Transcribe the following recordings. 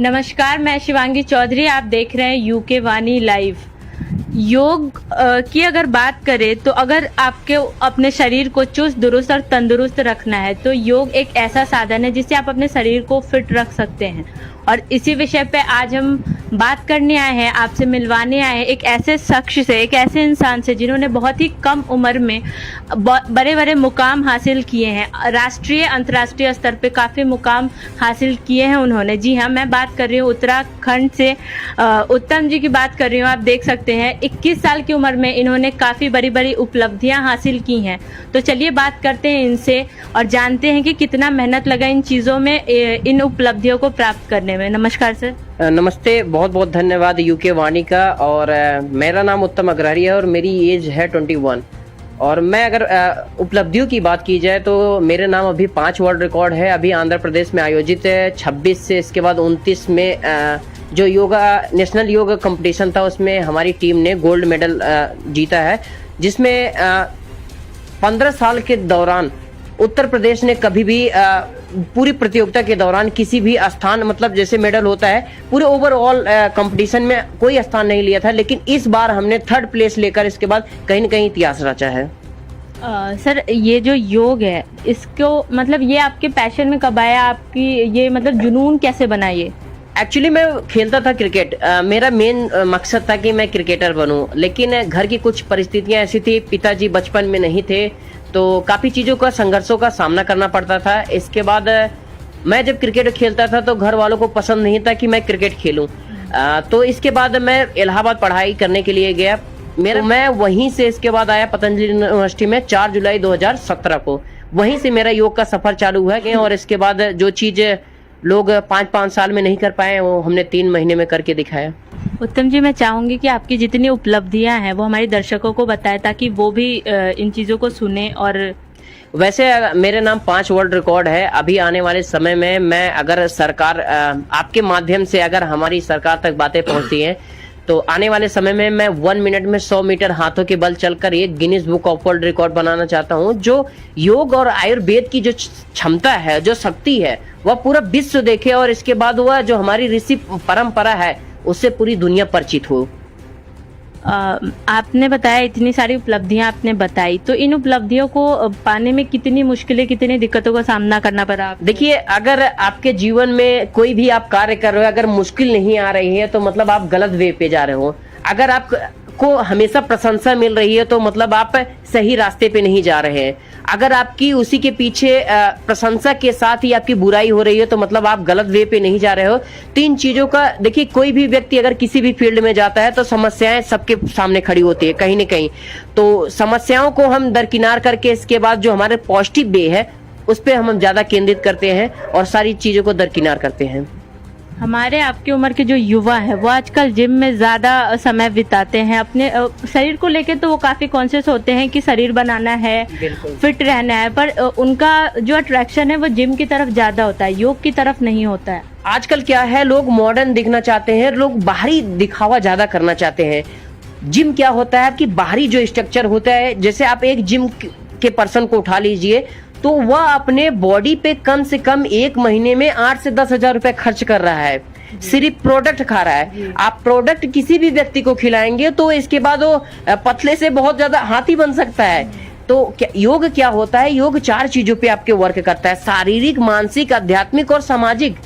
नमस्कार, मैं शिवांगी चौधरी। आप देख रहे हैं यूके वाणी लाइव। योग की अगर बात करें तो अगर आपके अपने शरीर को चुस्त दुरुस्त और तंदुरुस्त रखना है तो योग एक ऐसा साधन है जिससे आप अपने शरीर को फिट रख सकते हैं। और इसी विषय पे आज हम बात करने आए हैं, आपसे मिलवाने आए हैं एक ऐसे शख्स से, एक ऐसे इंसान से जिन्होंने बहुत ही कम उम्र में बड़े बड़े मुकाम हासिल किए हैं। राष्ट्रीय अंतर्राष्ट्रीय स्तर पे काफ़ी मुकाम हासिल किए हैं उन्होंने। जी हाँ, मैं बात कर रही हूँ उत्तराखंड से उत्तम जी की बात कर रही हूँ। आप देख सकते हैं 21 साल की उम्र में इन्होंने काफ़ी बड़ी बड़ी उपलब्धियाँ हासिल की हैं। तो चलिए बात करते हैं इनसे और जानते हैं कि कितना मेहनत लगा इन चीज़ों में, इन उपलब्धियों को प्राप्त करने में। नमस्कार सर। नमस्ते, बहुत बहुत धन्यवाद यूके वाणी का। और मेरा नाम उत्तम अग्रहरी है और मेरी एज है 21। और मैं अगर उपलब्धियों की बात की जाए तो मेरे नाम अभी 5 वर्ल्ड रिकॉर्ड है। अभी आंध्र प्रदेश में आयोजित है 26 से इसके बाद 29 में जो योगा नेशनल योगा कंपटीशन था उसमें हमारी टीम ने गोल्ड मेडल जीता है, जिसमें 15 साल के दौरान उत्तर प्रदेश ने कभी भी पूरी प्रतियोगिता के दौरान किसी भी स्थान, मतलब जैसे मेडल होता है पूरे ओवरऑल कंपटीशन में कोई स्थान नहीं लिया था। लेकिन इस बार हमने 3rd प्लेस लेकर इसके बाद कहीं न कहीं इतिहास रचा है। सर, ये जो योग है इसको मतलब ये आपके पैशन में कब आया? आपकी ये मतलब जुनून कैसे बना? ये एक्चुअली मैं खेलता था क्रिकेट, मेरा मेन मकसद था कि मैं क्रिकेटर बनूं। लेकिन घर की कुछ परिस्थितियां ऐसी थी, पिताजी बचपन में नहीं थे, तो काफ़ी चीज़ों का संघर्षों का सामना करना पड़ता था। इसके बाद मैं जब क्रिकेट खेलता था तो घर वालों को पसंद नहीं था कि मैं क्रिकेट खेलूं। तो इसके बाद मैं इलाहाबाद पढ़ाई करने के लिए गया। मैं वहीं से इसके बाद आया पतंजलि यूनिवर्सिटी में 4 जुलाई 2017 को। वहीं से मेरा योग का सफ़र चालू हुआ है और इसके बाद जो चीज़ लोग 5-5 साल में नहीं कर पाए वो हमने 3 महीने में करके दिखाया। उत्तम जी, मैं चाहूंगी कि आपकी जितनी उपलब्धियां हैं वो हमारे दर्शकों को बताएं ताकि वो भी इन चीज़ों को सुने। और वैसे मेरे नाम 5 वर्ल्ड रिकॉर्ड है। अभी आने वाले समय में मैं अगर सरकार आपके माध्यम से अगर हमारी सरकार तक बातें पहुंचती हैं तो आने वाले समय में मैं 1 मिनट में 100 मीटर हाथों के बल चलकर एक Guinness book of world record बनाना चाहता हूं। जो योग और आयुर्वेद की जो क्षमता है, जो शक्ति है, वह पूरा विश्व देखे और इसके बाद वह जो हमारी ऋषि परंपरा है उससे पूरी दुनिया परिचित हो। आपने बताया इतनी सारी उपलब्धियां आपने बताई, तो इन उपलब्धियों को पाने में कितनी मुश्किलें, कितनी दिक्कतों का सामना करना पड़ा? देखिए, अगर आपके जीवन में कोई भी आप कार्य कर रहे हो, अगर मुश्किल नहीं आ रही है तो मतलब आप गलत वे पे जा रहे हो। अगर आपको हमेशा प्रशंसा मिल रही है तो मतलब आप सही रास्ते पे नहीं जा रहे हैं। अगर आपकी उसी के पीछे प्रशंसा के साथ ही आपकी बुराई हो रही है तो मतलब आप गलत वे पे नहीं जा रहे हो। 3 चीजों का देखिए, कोई भी व्यक्ति अगर किसी भी फील्ड में जाता है तो समस्याएं सबके सामने खड़ी होती है कहीं न कहीं। तो समस्याओं को हम दरकिनार करके इसके बाद जो हमारे पॉजिटिव वे है उस पर हम ज्यादा केंद्रित करते हैं और सारी चीजों को दरकिनार करते हैं। हमारे आपकी उम्र के जो युवा है वो आजकल जिम में ज़्यादा समय बिताते हैं। अपने शरीर को लेकर तो वो काफ़ी कॉन्शियस होते हैं कि शरीर बनाना है, फिट रहना है, पर उनका जो अट्रैक्शन है वो जिम की तरफ ज़्यादा होता है, योग की तरफ नहीं होता है। आजकल क्या है, लोग मॉडर्न दिखना चाहते हैं, लोग बाहरी दिखावा ज़्यादा करना चाहते हैं। जिम क्या होता है, आपकी बाहरी जो स्ट्रक्चर होता है, जैसे आप एक जिम के पर्सन को उठा लीजिए तो वह अपने बॉडी पे कम से कम 1 महीने में 8 से 10 हजार रुपए खर्च कर रहा है, सिर्फ प्रोडक्ट खा रहा है। आप प्रोडक्ट किसी भी व्यक्ति को खिलाएंगे तो इसके बाद वो पतले से बहुत ज्यादा हाथी बन सकता है। तो योग क्या होता है, योग 4 चीजों पे आपके वर्क करता है, शारीरिक, मानसिक, आध्यात्मिक और सामाजिक।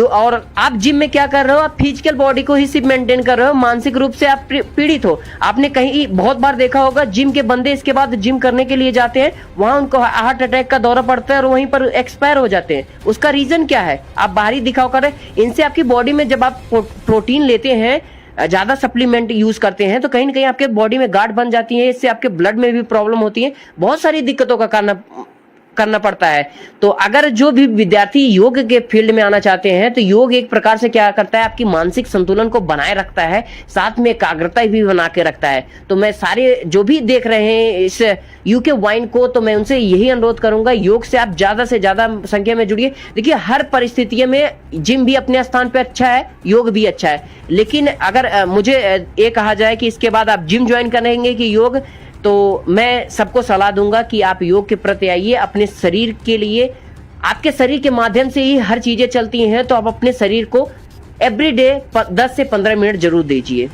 और आप जिम में क्या कर रहे हो, आप फिजिकल बॉडी को ही सिर्फ मेंटेन कर रहे हो, मानसिक रूप से आप पीड़ित हो। आपने कहीं बहुत बार देखा होगा जिम के बंदे इसके बाद जिम करने के लिए जाते हैं, वहां उनको हार्ट अटैक का दौरा पड़ता है और वहीं पर एक्सपायर हो जाते हैं। उसका रीजन क्या है, आप बाहरी दिखाव कर रहे हैं। इनसे आपकी बॉडी में जब आप प्रोटीन लेते हैं, ज्यादा सप्लीमेंट यूज करते हैं तो कहीं ना कहीं आपके बॉडी में गांठ बन जाती है, इससे आपके ब्लड में भी प्रॉब्लम होती है, बहुत सारी दिक्कतों का करना पड़ता है। तो अगर जो भी विद्यार्थी योग के फील्ड में आना चाहते हैं तो योग एक प्रकार से क्या करता है, आपकी मानसिक संतुलन को बनाए रखता है, साथ में एकाग्रता भी बना के रखता है। तो मैं सारे जो भी देख रहे हैं इस यूके वाइन को, तो मैं उनसे यही अनुरोध करूंगा, योग से आप ज्यादा से ज्यादा संख्या में जुड़िए। देखिए, हर परिस्थिति में जिम भी अपने स्थान पे अच्छा है, योग भी अच्छा है। लेकिन अगर मुझे ये कहा जाए कि इसके बाद आप जिम ज्वाइन करेंगे कि योग, तो मैं सबको सलाह दूंगा कि आप योग के प्रति आइए। अपने शरीर के लिए, आपके शरीर के माध्यम से ही हर चीजें चलती हैं, तो आप अपने शरीर को एवरी डे 10 से 15 मिनट जरूर दीजिए।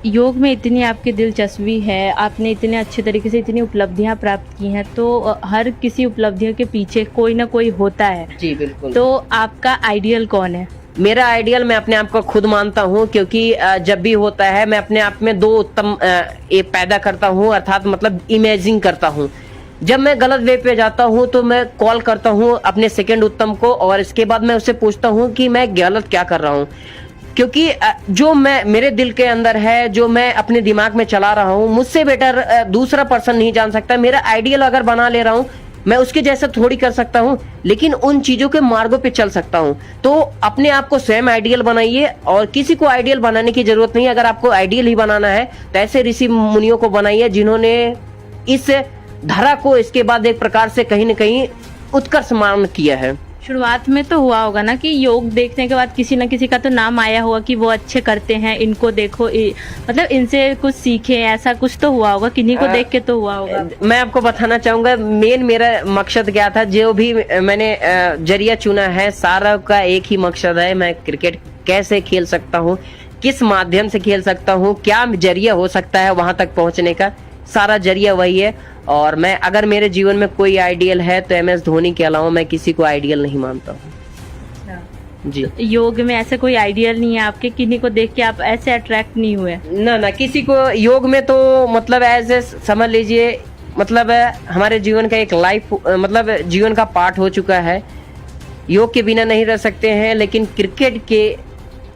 योग में इतनी आपकी दिलचस्पी है, आपने इतने अच्छे तरीके से इतनी उपलब्धियां प्राप्त की हैं, तो हर किसी उपलब्धियों के पीछे कोई ना कोई होता है। जी बिल्कुल। तो आपका आइडियल कौन है? मेरा आइडियल मैं अपने आप को खुद मानता हूँ, क्योंकि जब भी होता है मैं अपने आप में दो उत्तम ये पैदा करता हूँ, अर्थात मतलब इमेजिन करता हूँ। जब मैं गलत वे पे जाता हूँ तो मैं कॉल करता हूँ अपने सेकंड उत्तम को, और इसके बाद मैं उससे पूछता हूँ कि मैं गलत क्या कर रहा हूँ, क्योंकि जो मैं मेरे दिल के अंदर है, जो मैं अपने दिमाग में चला रहा हूँ, मुझसे बेटर दूसरा पर्सन नहीं जान सकता। मेरा आइडियल अगर बना ले रहा हूँ, मैं उसके जैसा थोड़ी कर सकता हूँ, लेकिन उन चीजों के मार्गों पे चल सकता हूँ। तो अपने आप को स्वयं आइडियल बनाइए, और किसी को आइडियल बनाने की जरूरत नहीं। अगर आपको आइडियल ही बनाना है तो ऐसे ऋषि मुनियों को बनाइए जिन्होंने इस धरा को इसके बाद एक प्रकार से कहीं न कहीं उत्कर्ष मान किया है। शुरुआत में तो हुआ होगा ना कि योग देखने के बाद किसी न किसी का तो नाम आया होगा कि वो अच्छे करते हैं, इनको देखो, मतलब इनसे कुछ सीखे, ऐसा कुछ तो हुआ होगा, किन्हीं को देख के तो हुआ होगा। मैं आपको बताना चाहूंगा मेन मेरा मकसद क्या था। जो भी मैंने जरिया चुना है, सारा का एक ही मकसद है, मैं क्रिकेट कैसे खेल सकता हूँ, किस माध्यम से खेल सकता हूँ, क्या जरिया हो सकता है वहां तक पहुंचने का, सारा जरिया वही है। और मैं अगर मेरे जीवन में कोई आइडियल है तो MS धोनी के अलावा मैं किसी को आइडियल नहीं मानता हूँ। जी। योग में ऐसे कोई आइडियल नहीं है आपके, किन्हीं को देख के आप ऐसे अट्रैक्ट नहीं हुए? ना किसी को योग में तो मतलब ऐसे समझ लीजिए, मतलब हमारे जीवन का एक लाइफ, मतलब जीवन का पार्ट हो चुका है। योग के बिना नहीं रह सकते हैं, लेकिन क्रिकेट के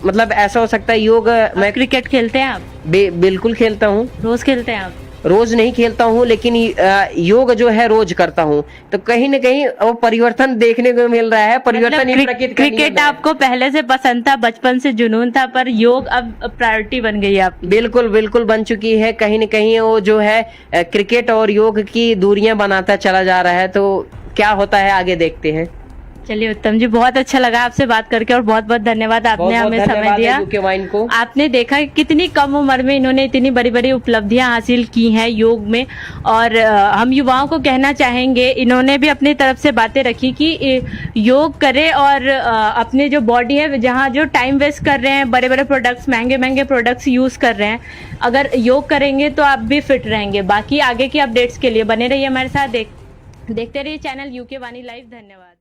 मतलब ऐसा हो सकता है योग। मैं क्रिकेट खेलते हैं आप? बिल्कुल खेलता हूँ। रोज खेलते हैं आप? रोज नहीं खेलता हूँ, लेकिन योग जो है रोज करता हूँ, तो कहीं न कहीं वो परिवर्तन देखने को मिल रहा है। परिवर्तन ही प्रकृति का नियम क्रिकेट है। आपको पहले से पसंद था, बचपन से जुनून था, पर योग अब प्रायोरिटी बन गई है आपकी? बिल्कुल बन चुकी है। कहीं न कहीं वो जो है क्रिकेट और योग की दूरियां बनाता चला जा रहा है, तो क्या होता है आगे देखते हैं। चलिए उत्तम जी, बहुत अच्छा लगा आपसे बात करके, और बहुत बहुत धन्यवाद, आपने हमें समय दिया। यूके वाइन को आपने देखा कि कितनी कम उम्र में इन्होंने इतनी बड़ी बड़ी उपलब्धियां हासिल की हैं योग में, और हम युवाओं को कहना चाहेंगे, इन्होंने भी अपनी तरफ से बातें रखी कि योग करें, और अपने जो बॉडी है, जहाँ जो टाइम वेस्ट कर रहे हैं, बड़े बड़े प्रोडक्ट्स, महंगे प्रोडक्ट्स यूज कर रहे हैं, अगर योग करेंगे तो आप भी फिट रहेंगे। बाकी आगे की अपडेट्स के लिए बने रहिए हमारे साथ, देखते रहिए चैनल यूके वाणी लाइव। धन्यवाद।